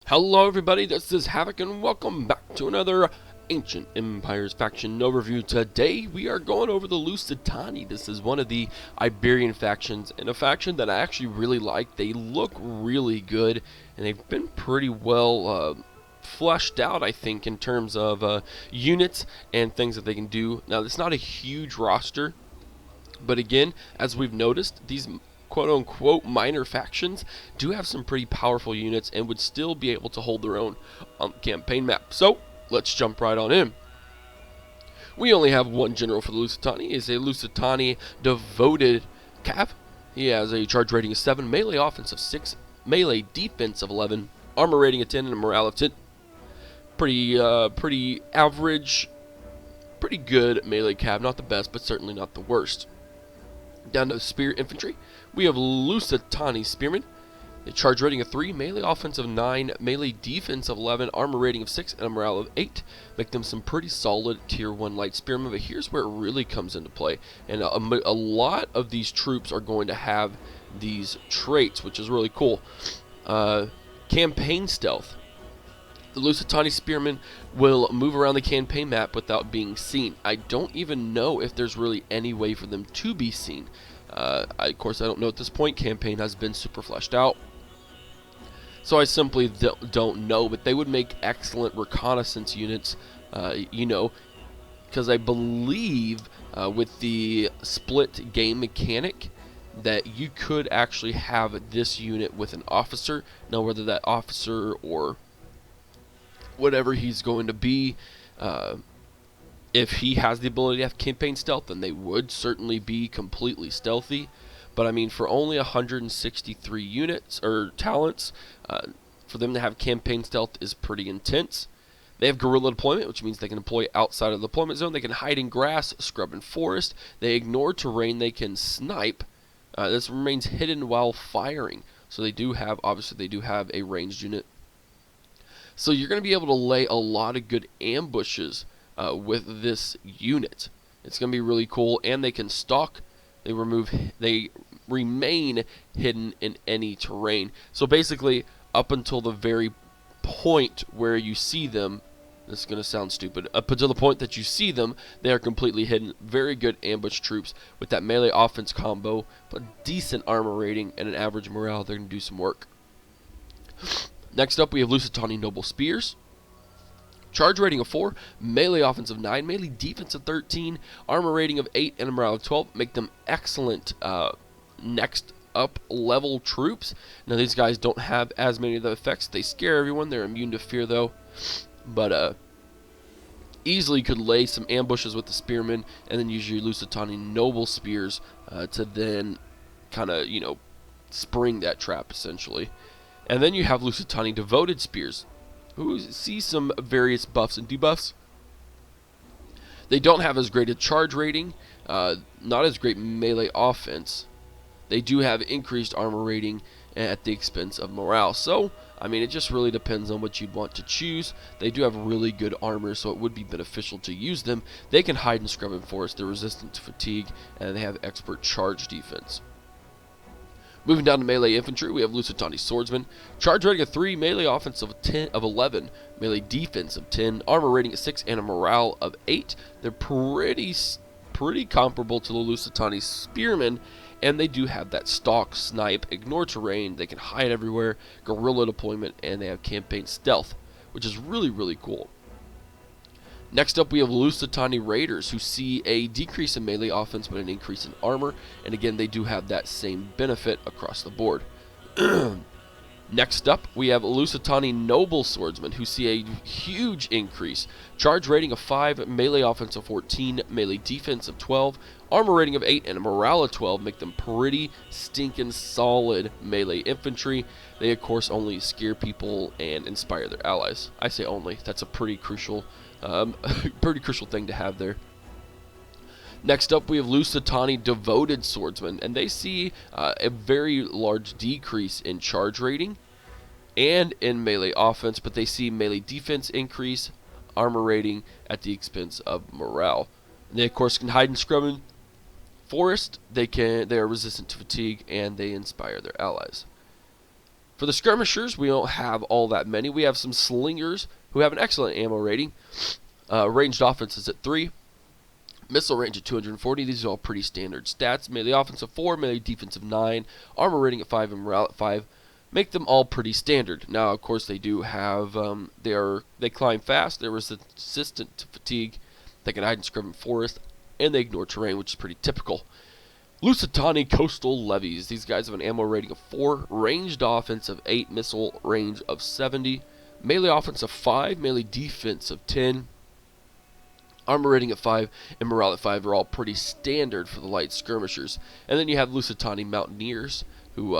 Hello everybody, this is Havoc and welcome back to another Ancient Empires faction overview. Today we are going over the Lusitani. This is one of the Iberian factions and a faction that I actually really like. They look really good and they've been pretty well fleshed out, I think, in terms of units and things that they can do. Now it's not a huge roster, but again, as we've noticed, these quote-unquote minor factions do have some pretty powerful units and would still be able to hold their own on the campaign map. So, let's jump right on in. We only have one general for the Lusitani. He is a Lusitani devoted cav. He has a charge rating of 7, melee offense of 6, melee defense of 11, armor rating of 10, and a morale of 10. Pretty average, pretty good melee cav. Not the best, but certainly not the worst. Down to Spear Infantry, we have Lusitani Spearmen. A charge rating of 3, melee offense of 9, melee defense of 11, armor rating of 6, and a morale of 8. Make them some pretty solid Tier 1 light spearmen, but here's where it really comes into play. And a lot of these troops are going to have these traits, which is really cool. Campaign stealth. The Lusitani Spearmen will move around the campaign map without being seen. I don't even know if there's really any way for them to be seen. Of course, I don't know at this point. Campaign has been super fleshed out, so I simply don't know. But they would make excellent reconnaissance units, because I believe with the split game mechanic that you could actually have this unit with an officer. Now, whether that officer or whatever he's going to be, if he has the ability to have campaign stealth, then they would certainly be completely stealthy. But I mean, for only 163 units or talents, for them to have campaign stealth is pretty intense. They have guerrilla deployment, which means they can deploy outside of the deployment zone. They can hide in grass, scrub in forest. They ignore terrain. They can snipe. This remains hidden while firing. So they do have, obviously, they do have a ranged unit. So you're going to be able to lay a lot of good ambushes with this unit. It's going to be really cool, and they can stalk. They remain hidden in any terrain. So basically, up until the very point where you see them, this is going to sound stupid, up until the point that you see them, they are completely hidden. Very good ambush troops with that melee offense combo, but decent armor rating and an average morale. They're going to do some work. Next up, we have Lusitani Noble Spears. Charge rating of 4, melee offense of 9, melee defense of 13, armor rating of 8, and a morale of 12. Make them excellent next up level troops. Now, these guys don't have as many of the effects. They scare everyone. They're immune to fear, though. But easily could lay some ambushes with the spearmen and then use your Lusitani Noble Spears to then kind of, spring that trap, essentially. And then you have Lusitani Devoted Spears, who see some various buffs and debuffs. They don't have as great a charge rating, not as great melee offense. They do have increased armor rating at the expense of morale. So, I mean, it just really depends on what you'd want to choose. They do have really good armor, so it would be beneficial to use them. They can hide and scrub in forest. They're resistant to fatigue, and they have expert charge defense. Moving down to melee infantry, we have Lusitani Swordsmen. Charge rating of 3, melee offense of 11, melee defense of 10, armor rating of 6, and a morale of 8. They're pretty comparable to the Lusitani Spearmen, and they do have that stalk, snipe, ignore terrain. They can hide everywhere, guerrilla deployment, and they have campaign stealth, which is really, really cool. Next up, we have Lusitani Raiders, who see a decrease in melee offense but an increase in armor. And again, they do have that same benefit across the board. Next up, we have Lusitani Noble Swordsmen, who see a huge increase. Charge rating of 5, melee offense of 14, melee defense of 12, armor rating of 8, and a morale of 12. Make them pretty stinking solid melee infantry. They, of course, only scare people and inspire their allies. I say only. That's a pretty crucial thing to have there. Next up, we have Lusitani Devoted Swordsmen, and they see a very large decrease in charge rating and in melee offense, but they see melee defense increase, armor rating at the expense of morale. And they, of course, can hide and scrub in forest. They are resistant to fatigue, and they inspire their allies. For the Skirmishers, we don't have all that many. We have some Slingers who have an excellent ammo rating. Ranged offense is at 3. Missile range at 240. These are all pretty standard stats. Melee offense of 4, melee defense of 9, armor rating at 5, and morale at 5. Make them all pretty standard. Now, of course, they do have they climb fast. They're resistant to fatigue. They can hide in scrub and forest, and they ignore terrain, which is pretty typical. Lusitani Coastal Levies. These guys have an ammo rating of 4, ranged offense of 8, missile range of 70, melee offense of 5, melee defense of 10, armor rating at 5, and morale at 5 are all pretty standard for the light skirmishers. And then you have Lusitani Mountaineers, who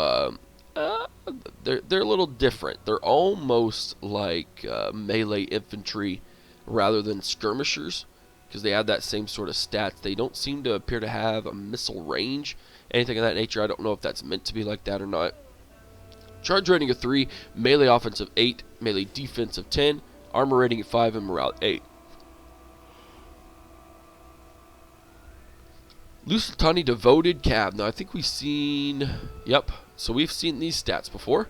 they're a little different. They're almost like melee infantry rather than skirmishers, because they have that same sort of stats. They don't seem to appear to have a missile range, anything of that nature. I don't know if that's meant to be like that or not. Charge rating of 3, melee offense of 8, melee defense of 10, armor rating at 5, and morale at 8. Lusitani Devoted Cav. Now, I think we've seen... Yep. So we've seen these stats before.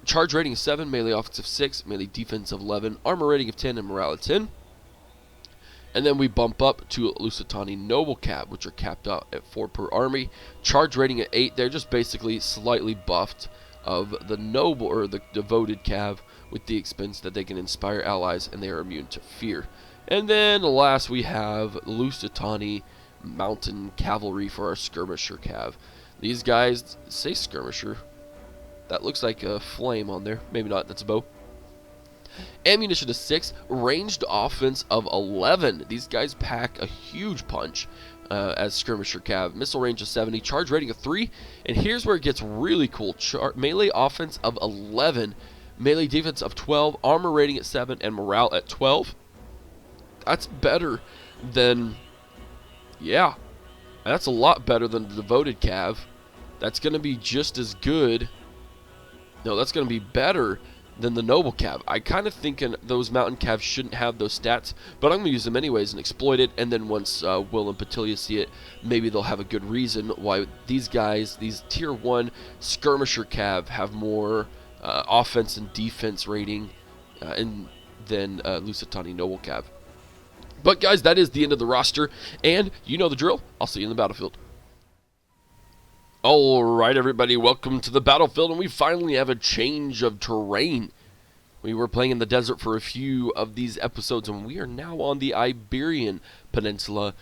Charge rating of 7, melee offense of 6, melee defense of 11, armor rating of 10, and morale of 10. And then we bump up to Lusitani Noble Cav, which are capped out at 4 per army. Charge rating at 8. They're just basically slightly buffed of the Noble or the Devoted Cav, with the expense that they can inspire allies and they are immune to fear. And then last we have Lusitani Mountain Cavalry for our Skirmisher Cav. These guys say Skirmisher. That looks like a flame on there. Maybe not. That's a bow. Ammunition of 6, ranged offense of 11. These guys pack a huge punch as Skirmisher Cav. Missile range of 70, charge rating of 3, and here's where it gets really cool. Melee offense of 11, melee defense of 12, armor rating at 7, and morale at 12. That's better than... Yeah, that's a lot better than the Devoted Cav. That's going to be just as good. No, that's going to be better than the Noble Cav. I kind of thinking those Mountain Cavs shouldn't have those stats, but I'm going to use them anyways and exploit it, and then once Will and Patilia see it, maybe they'll have a good reason why these guys, these Tier 1 Skirmisher Cav, have more offense and defense rating than Lusitani Noble Cav. But guys, that is the end of the roster, and you know the drill. I'll see you in the battlefield. Alright everybody, welcome to the battlefield, and we finally have a change of terrain. We were playing in the desert for a few of these episodes, and we are now on the Iberian Peninsula,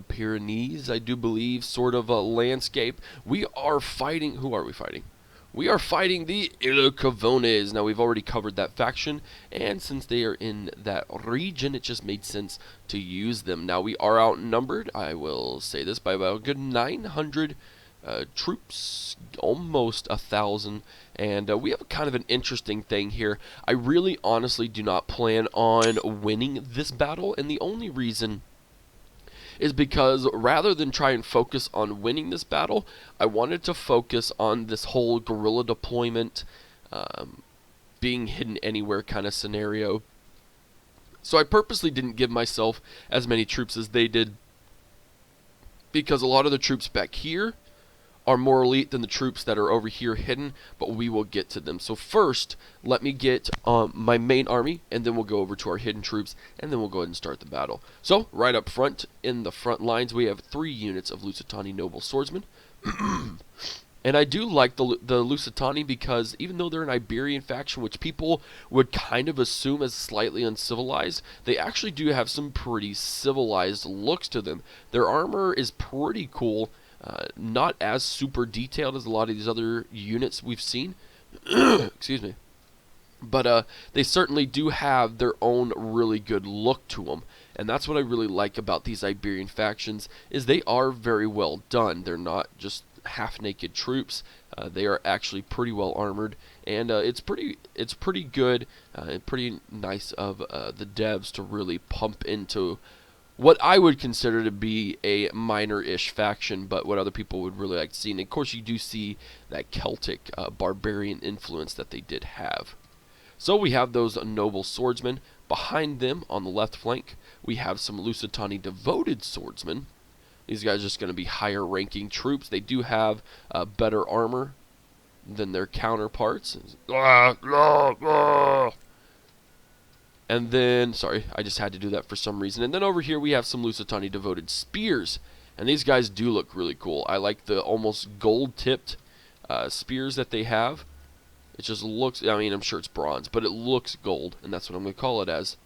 Pyrenees, I do believe, sort of a landscape. We are fighting... Who are we fighting? We are fighting the Ilocavones. Now, we've already covered that faction, and since they are in that region, it just made sense to use them. Now, we are outnumbered, I will say this, by about a good 900 troops, almost 1,000, and we have kind of an interesting thing here. I really honestly do not plan on winning this battle, and the only reason is because rather than try and focus on winning this battle, I wanted to focus on this whole guerrilla deployment, being hidden anywhere kind of scenario. So I purposely didn't give myself as many troops as they did, because a lot of the troops back here are more elite than the troops that are over here hidden, but we will get to them. So first, let me get my main army, and then we'll go over to our hidden troops, and then we'll go ahead and start the battle. So, right up front, in the front lines, we have 3 units of Lusitani Noble Swordsmen. And I do like the Lusitani because even though they're an Iberian faction, which people would kind of assume as slightly uncivilized, they actually do have some pretty civilized looks to them. Their armor is pretty cool. Not as super detailed as a lot of these other units we've seen. Excuse me. But they certainly do have their own really good look to them. And that's what I really like about these Iberian factions, is they are very well done. They're not just half-naked troops. They are actually pretty well armored. And it's pretty good and pretty nice of the devs to really pump into what I would consider to be a minor-ish faction, but what other people would really like to see. And of course, you do see that Celtic barbarian influence that they did have. So we have those noble swordsmen. Behind them, on the left flank, we have some Lusitani devoted swordsmen. These guys are just going to be higher-ranking troops. They do have better armor than their counterparts. And then, sorry, I just had to do that for some reason. And then over here we have some Lusitani devoted spears. And these guys do look really cool. I like the almost gold-tipped spears that they have. It just looks, I mean, I'm sure it's bronze, but it looks gold, and that's what I'm going to call it as.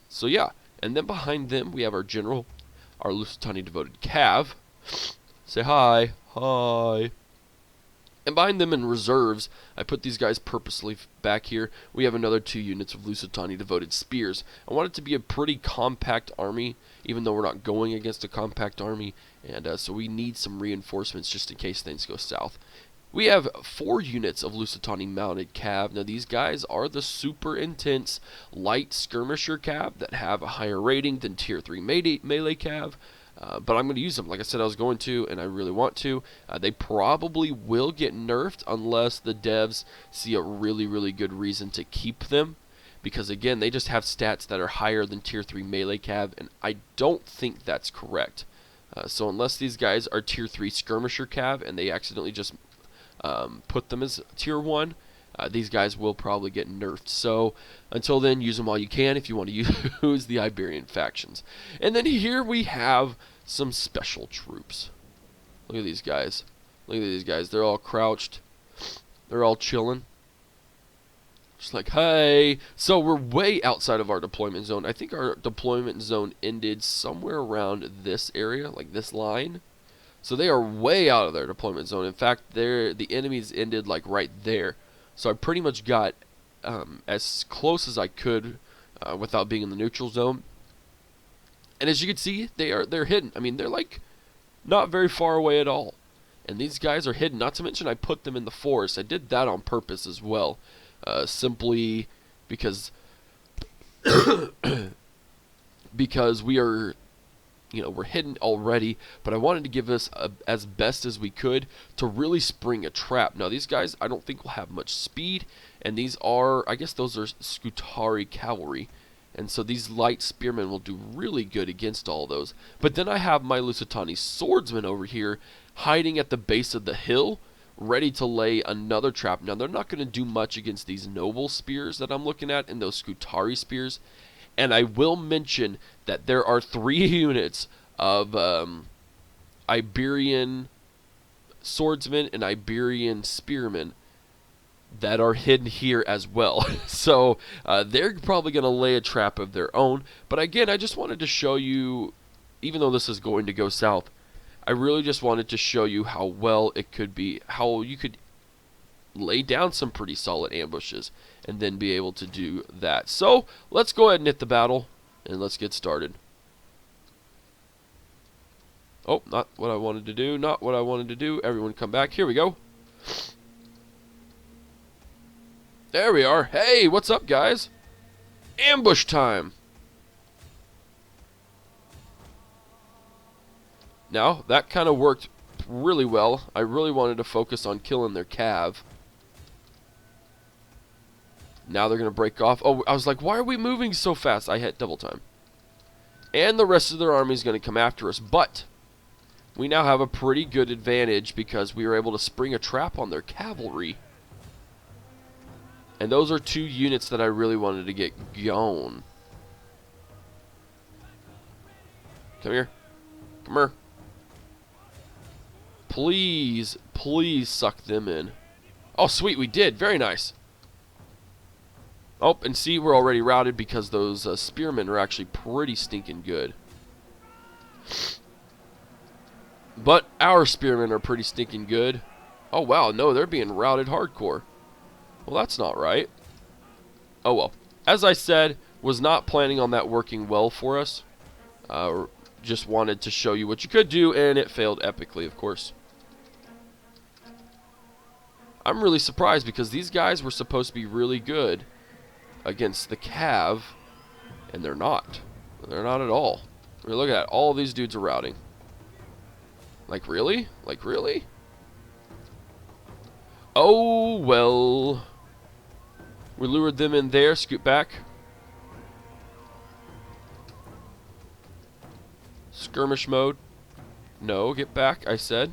So yeah, and then behind them we have our general, our Lusitani devoted cav. Say hi. Hi. And behind them in reserves, I put these guys purposely back here. We have another 2 units of Lusitani devoted spears. I want it to be a pretty compact army, even though we're not going against a compact army. And so we need some reinforcements just in case things go south. We have 4 units of Lusitani mounted cav. Now these guys are the super intense light skirmisher cav that have a higher rating than tier 3 melee cav. But I'm going to use them like I said I was going to, and I really want to. They probably will get nerfed unless the devs see a really, really good reason to keep them. Because again, they just have stats that are higher than tier 3 melee cav, and I don't think that's correct. So unless these guys are tier 3 skirmisher cav and they accidentally just put them as tier 1, these guys will probably get nerfed. So until then, use them while you can if you want to use the Iberian factions. And then here we have some special troops. Look at these guys. Look at these guys. They're all crouched. They're all chilling. Just like, hey. So we're way outside of our deployment zone. I think our deployment zone ended somewhere around this area, like this line. So they are way out of their deployment zone. In fact, the enemies ended like right there. So I pretty much got as close as I could without being in the neutral zone. And as you can see, they're hidden. I mean, they're like not very far away at all. And these guys are hidden. Not to mention I put them in the forest. I did that on purpose as well. Simply because because we are, we're hidden already, but I wanted to give us as best as we could to really spring a trap. Now these guys I don't think will have much speed, and these are, I guess those are Scutari cavalry, and so these light spearmen will do really good against all those. But then I have my Lusitani swordsmen over here hiding at the base of the hill, ready to lay another trap. Now they're not going to do much against these noble spears that I'm looking at and those Scutari spears. And I will mention that there are 3 units of Iberian swordsmen and Iberian spearmen that are hidden here as well. So they're probably going to lay a trap of their own. But again, I just wanted to show you, even though this is going to go south, I really just wanted to show you how well it could be, how you could lay down some pretty solid ambushes and then be able to do that. So let's go ahead and hit the battle and let's get started. Oh, not what I wanted to do, not what I wanted to do. Everyone come back. Here we go. There we are. Hey, what's up, guys? Ambush time. Now, that kind of worked really well. I really wanted to focus on killing their cav. Now they're going to break off. Oh, I was like, why are we moving so fast? I hit double time. And the rest of their army is going to come after us. But we now have a pretty good advantage because we were able to spring a trap on their cavalry. And those are 2 units that I really wanted to get going. Come here. Come here. Please, please suck them in. Oh, sweet, we did. Very nice. Oh, and see, we're already routed because those spearmen are actually pretty stinking good. But our spearmen are pretty stinking good. Oh, wow, no, they're being routed hardcore. Well, that's not right. Oh, well. As I said, was not planning on that working well for us. Just wanted to show you what you could do, and it failed epically, of course. I'm really surprised because these guys were supposed to be really good against the cav, and they're not. They're not at all. I mean, look at that. All these dudes are routing. Like, really? Like, really? Oh, well. We lured them in there. Scoot back. Skirmish mode. No, get back, I said.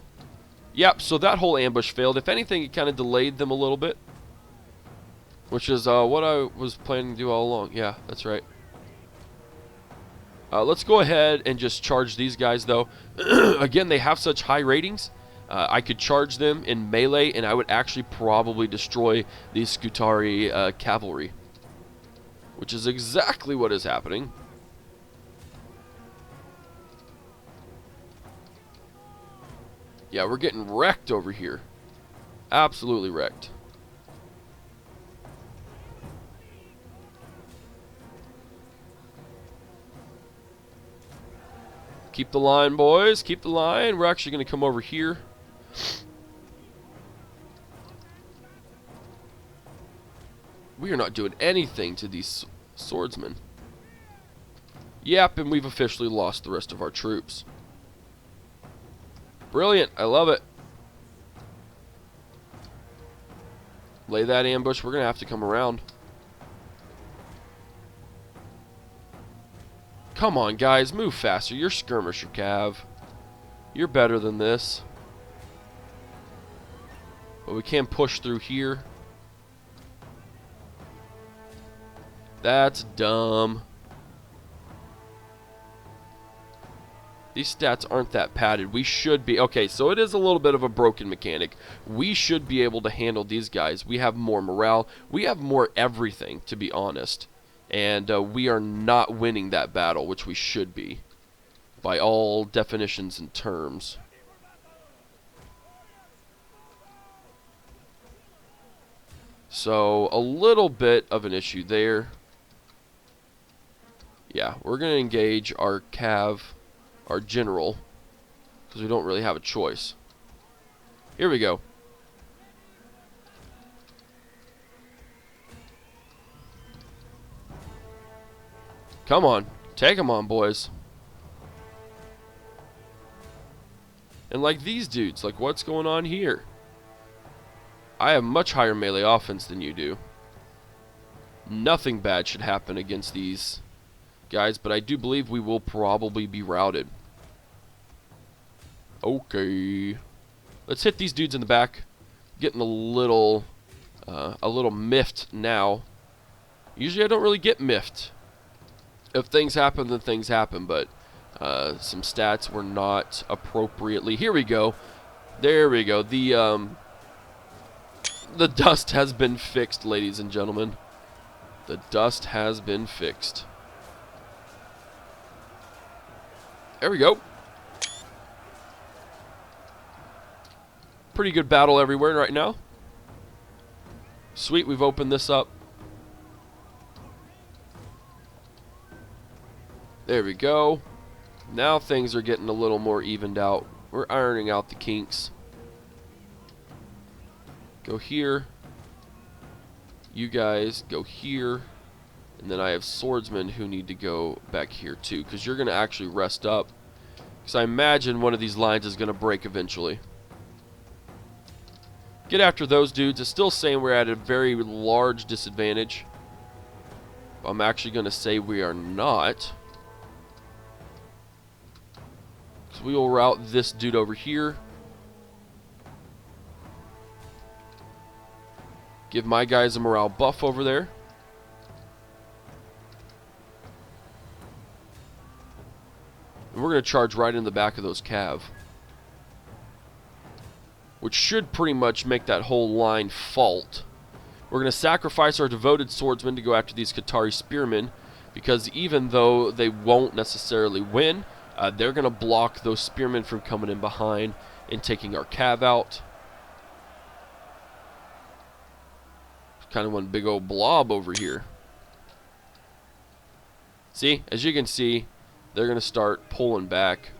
Yep, so that whole ambush failed. If anything, it kind of delayed them a little bit. Which is what I was planning to do all along. Yeah, that's right. Let's go ahead and just charge these guys, though. Again, they have such high ratings. I could charge them in melee, and I would actually probably destroy these Skirmisher cavalry. Which is exactly what is happening. Yeah, we're getting wrecked over here. Absolutely wrecked. Keep the line, boys. Keep the line. We're actually going to come over here. We are not doing anything to these swordsmen. Yep, and we've officially lost the rest of our troops. Brilliant. I love it. Lay that ambush. We're going to have to come around. Come on, guys. Move faster. You're Skirmisher Cav. You're better than this. But we can push through here. That's dumb. These stats aren't that padded. We should be... Okay, so it is a little bit of a broken mechanic. We should be able to handle these guys. We have more morale. We have more everything, to be honest. And we are not winning that battle, which we should be. By all definitions and terms. So, a little bit of an issue there. Yeah, we're going to engage our cav, our general, because we don't really have a choice. Here we go. Come on. Take them on, boys. And like these dudes, like what's going on here? I have much higher melee offense than you do. Nothing bad should happen against these guys, but I do believe we will probably be routed. Okay. Let's hit these dudes in the back. Getting a little miffed now. Usually I don't really get miffed. If things happen, then things happen, but some stats were not appropriately. Here we go. There we go. The dust has been fixed, ladies and gentlemen. The dust has been fixed. There we go. Pretty good battle everywhere right now. Sweet, we've opened this up. There we go. Now things are getting a little more evened out. We're ironing out the kinks. Go here. You guys go here. And then I have swordsmen who need to go back here too, because you're going to actually rest up. Because I imagine one of these lines is going to break eventually. Get after those dudes. It's still saying we're at a very large disadvantage. I'm actually going to say we are not. So we will route this dude over here. Give my guys a morale buff over there. And we're going to charge right in the back of those cav. Which should pretty much make that whole line fault. We're going to sacrifice our devoted swordsmen to go after these Qatari spearmen. Because even though they won't necessarily win, they're going to block those spearmen from coming in behind and taking our cav out. Kind of one big old blob over here. See, as you can see, they're going to start pulling back.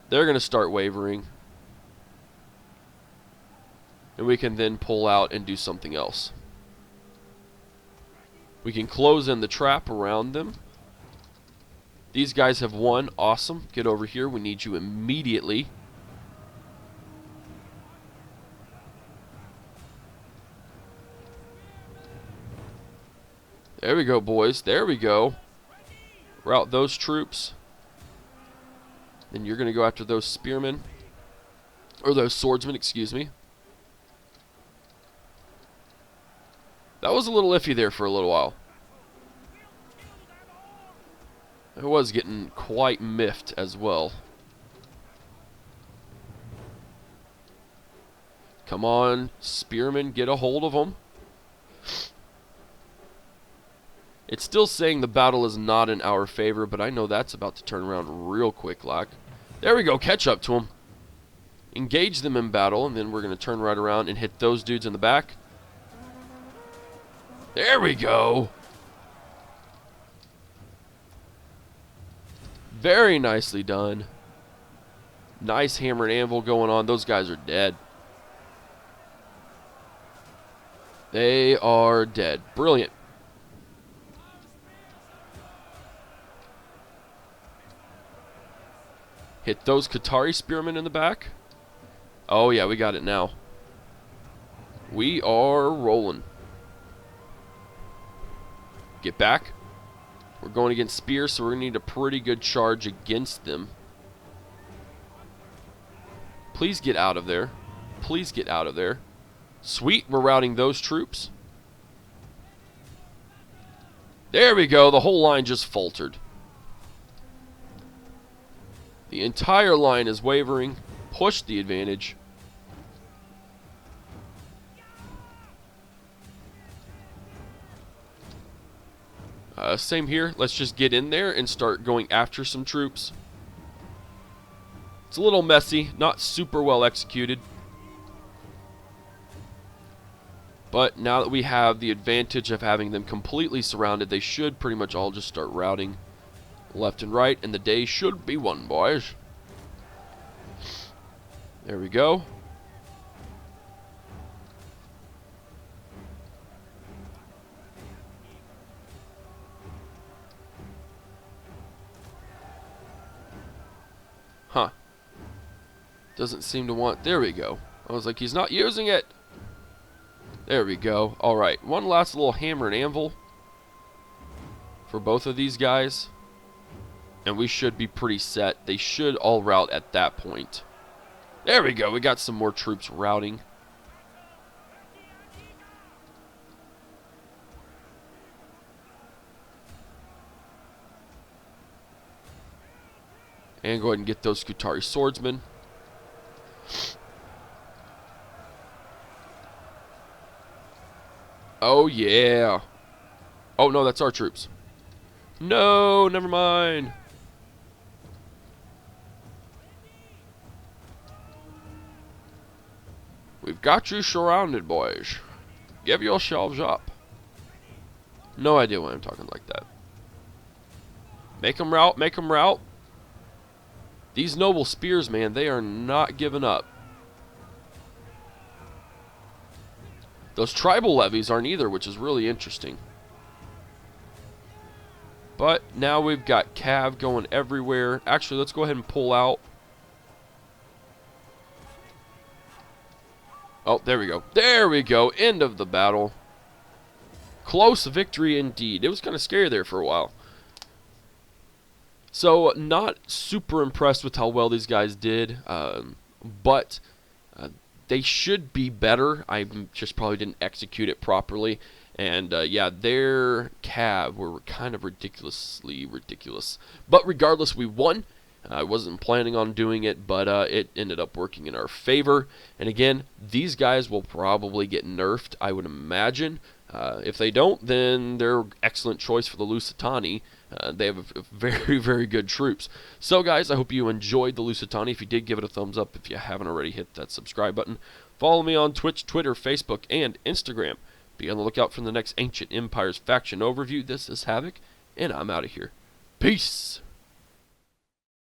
They're going to start wavering. And we can then pull out and do something else. We can close in the trap around them. These guys have won. Awesome. Get over here. We need you immediately. There we go, boys. There we go. Route those troops. Then you're going to go after those spearmen. Or those swordsmen, excuse me. That was a little iffy there for a little while. It was getting quite miffed as well. Come on, spearmen, get a hold of them. It's still saying the battle is not in our favor, but I know that's about to turn around real quick, like. There we go, catch up to them. Engage them in battle, and then we're going to turn right around and hit those dudes in the back. There we go. Very nicely done. Nice hammer and anvil going on. Those guys are dead. They are dead. Brilliant. Hit those Qatari spearmen in the back. Oh yeah, we got it now. We are rolling. Get back. We're going against spears, so we're going to need a pretty good charge against them. Please get out of there. Please get out of there. Sweet, we're routing those troops. There we go, the whole line just faltered. The entire line is wavering. Push the advantage. Same here. Let's just get in there and start going after some troops. It's a little messy, not super well executed. But now that we have the advantage of having them completely surrounded, they should pretty much all just start routing left and right, and the day should be won, boys. There we go. Huh. Doesn't seem to want... There we go. I was like, he's not using it. There we go. Alright, one last little hammer and anvil for both of these guys. And we should be pretty set. They should all rout at that point. There we go. We got some more troops routing. And go ahead and get those Qatari swordsmen. Oh, yeah. Oh, no, that's our troops. No, never mind. We've got you surrounded, boys. Give yourselves up. No idea why I'm talking like that. Make them rout, make them rout. These noble spears, man, they are not giving up. Those tribal levies aren't either, which is really interesting. But now we've got cav going everywhere. Actually, let's go ahead and pull out. Oh, there we go. There we go. End of the battle. Close victory indeed. It was kind of scary there for a while. So, not super impressed with how well these guys did. But they should be better. I just probably didn't execute it properly. And, yeah, their cav were kind of ridiculously ridiculous. But regardless, we won. I wasn't planning on doing it, but it ended up working in our favor. And again, these guys will probably get nerfed, I would imagine. If they don't, then they're an excellent choice for the Lusitani. They have very, very good troops. So, guys, I hope you enjoyed the Lusitani. If you did, give it a thumbs up. If you haven't already, hit that subscribe button. Follow me on Twitch, Twitter, Facebook, and Instagram. Be on the lookout for the next Ancient Empires faction overview. This is Havoc, and I'm out of here. Peace!